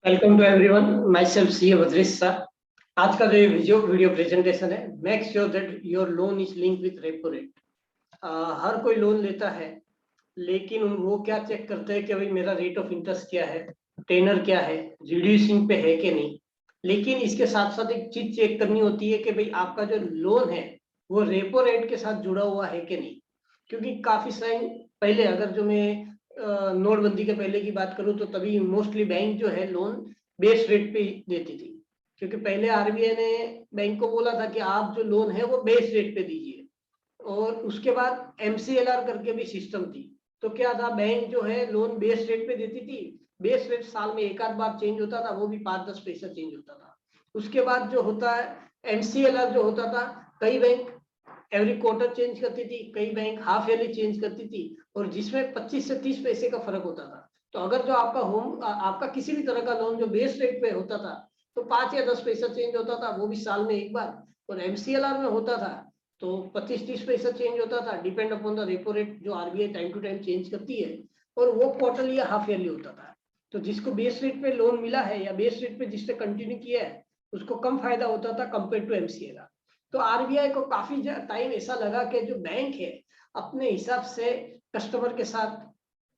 Welcome to everyone, myself C Badresh sir. आज का जो ये वीडियो प्रेजेंटेशन है, make sure that your loan is link with repo rate. हर कोई लोन लेता है, लेकिन वो क्या चेक करते हैं कि भाई मेरा रेट ऑफ इंटरेस्ट क्या है, टेनर क्या है, रिड्यूसिंग पे है कि नहीं। लेकिन इसके साथ साथ एक चीज चेक करनी होती है कि भाई आपका जो लोन है वो रेपो रेट के साथ जुड़ा हुआ है कि नहीं। क्योंकि काफी सारे पहले, अगर जो मैं नोटबंदी के पहले की बात करूं तो तभी मोस्टली बैंक जो है लोन बेस रेट पे देती थी। क्योंकि पहले आरबीआई ने बैंक को बोला था कि आप जो लोन है वो बेस रेट पे दीजिए, और उसके बाद एमसीएलआर करके भी सिस्टम थी। तो क्या था, बैंक जो है लोन बेस रेट पे देती थी। बेस रेट साल में एक आध बार चेंज होता था, वो भी 5-10 पैसा चेंज होता था। उसके बाद जो होता है एमसीएलआर जो होता था, कई बैंक एवरी क्वार्टर चेंज करती थी, कई बैंक हाफ ईयरली चेंज करती थी, और जिसमें 25 से 30 पैसे का फर्क होता था। तो अगर जो आपका किसी भी तरह का लोन जो बेस रेट पे होता था तो 5 या 10 पैसा चेंज होता था, वो भी साल में एक बार। और एमसीएलआर में होता था तो 25-30 पैसा चेंज होता था, depend upon the repo rate जो RBI time to time change करती है। और वो क्वार्टरली या हाफ ईयरली होता था। तो जिसको बेस रेट पे लोन मिला है या बेस रेट पे जिसने कंटिन्यू किया है, उसको कम फायदा होता था कंपेयर टू एमसीएलआर। तो आरबीआई को काफी टाइम ऐसा लगा कि जो बैंक है अपने हिसाब से कस्टमर के साथ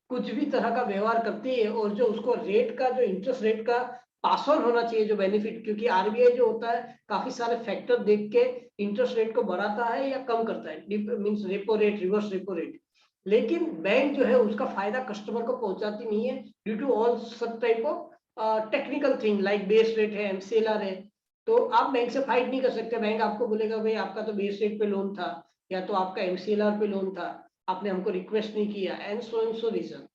कुछ भी तरह का व्यवहार करती है, और जो उसको रेट का जो इंटरेस्ट रेट का पास ऑन होना चाहिए जो बेनिफिट, क्योंकि आरबीआई जो होता है काफी सारे फैक्टर देख के इंटरेस्ट रेट को बढ़ाता है या कम करता है, means repo rate, reverse repo rate. लेकिन बैंक जो है उसका फायदा कस्टमर को पहुंचाती नहीं है, ड्यू टू ऑल सब type of technical thing like base rate है, एमसीएलआर है। तो आप बैंक से फाइट नहीं कर सकते। बैंक आपको बोलेगा भाई आपका तो बेस रेट पे लोन था, या तो आपका एमसीएलआर पे लोन था, आपने हमको रिक्वेस्ट नहीं किया, एंड सो रीजन।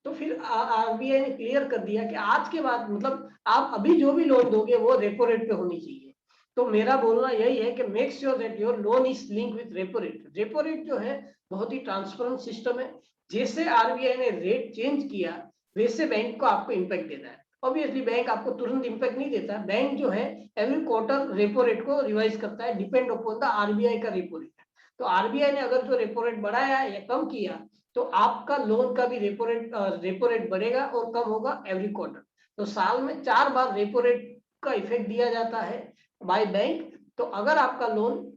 तो फिर आरबीआई ने क्लियर कर दिया कि आज के बाद मतलब आप अभी जो भी लोन दोगे वो रेपो रेट पे होनी चाहिए। तो मेरा बोलना यही है कि make sure that your loan is link with repo rate. Repo rate जो है बहुत ही ट्रांसपेरेंट सिस्टम है। जैसे आरबीआई ने रेट चेंज किया, वैसे बैंक को आपको इम्पैक्ट देना है। ऑब्वियसली बैंक आपको तुरंत इम्पैक्ट नहीं देता, बैंक जो है एवरी क्वार्टर रेपो रेट को रिवाइज करता है, डिपेंड अपॉन द आरबीआई का रेपो रेट। तो आरबीआई ने अगर जो रेपो रेट बढ़ाया या कम किया, तो आपका लोन का भी रेपो रेट बढ़ेगा और कम होगा एवरी क्वार्टर। तो साल में 4 बार रेपो रेट का इफेक्ट दिया जाता है बाय बैंक। तो अगर आपका लोन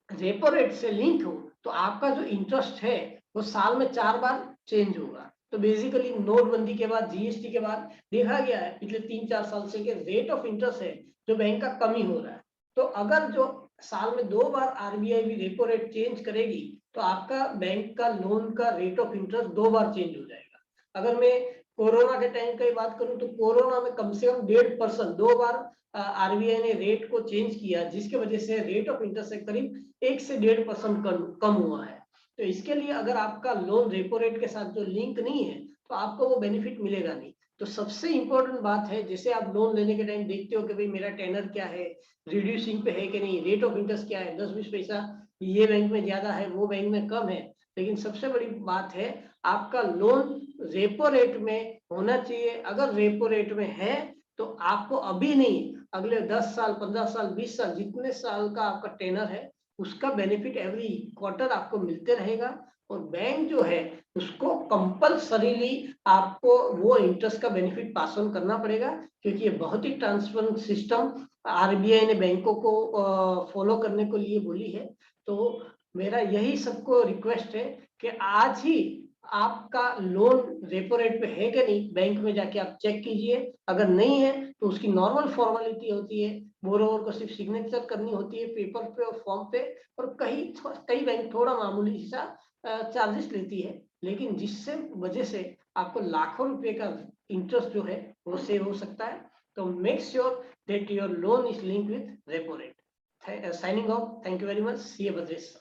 रेपो रेट से लिंक हो तो आपका जो इंटरेस्ट है वो साल में 4 बार चेंज होगा। तो बेसिकली नोटबंदी के बाद, जीएसटी के बाद देखा गया है पिछले 3-4 साल से कि रेट ऑफ इंटरेस्ट है जो बैंक का कम ही हो रहा है। तो अगर जो साल में 2 बार आरबीआई भी रेपो रेट चेंज करेगी, तो आपका बैंक का लोन का rate of interest 2 bar change हो जाएगा। अगर मैं कोरोना के टाइम की बात करूं तो कोरोना में कम से कम 1.5% 2 बार आरबीआई ने रेट को चेंज किया, जिसकी वजह से रेट ऑफ इंटरेस्ट करीब 1 से 1.5% कम हुआ है। तो इसके लिए अगर आपका लोन रेपो रेट के साथ जो लिंक नहीं है तो आपको वो बेनिफिट मिलेगा नहीं। तो सबसे इंपॉर्टेंट बात है, जैसे आप लोन लेने के टाइम देखते हो कि भाई मेरा टेनर क्या है, रिड्यूसिंग पे है कि नहीं, रेट ऑफ इंटरेस्ट क्या है, 10-20 पैसा ये बैंक में ज्यादा है, वो बैंक में कम है। लेकिन सबसे बड़ी बात है आपका लोन रेपो रेट में होना चाहिए। अगर रेपो रेट में है तो आपको अभी नहीं, अगले 10 साल, 15 साल, 20 साल, जितने साल का आपका टेनर है उसका बेनिफिट एवरी क्वार्टर आपको मिलते रहेगा। और बैंक जो है उसको कंपल्सरीली आपको वो इंटरेस्ट का बेनिफिट पास ऑन करना पड़ेगा, क्योंकि ये बहुत ही ट्रांसपेरेंट सिस्टम आरबीआई ने बैंकों को फॉलो करने को लिए बोली है। तो मेरा यही सबको रिक्वेस्ट है कि आज ही आपका लोन रेपो रेट पे है कि नहीं बैंक में जाके आप चेक कीजिए। अगर नहीं है तो उसकी नॉर्मल फॉर्मेलिटी होती है, बोरोवर को सिर्फ सिग्नेचर करनी होती है पेपर पे और फॉर्म पे। और कई बैंक थोड़ा मामूली सा चार्जेस लेती है, लेकिन जिससे वजह से आपको लाखों रुपए का इंटरेस्ट जो है वो सेव हो सकता है। तो make sure that your loan is link with repo rate. Signing off, thank you very much, C A Badresh.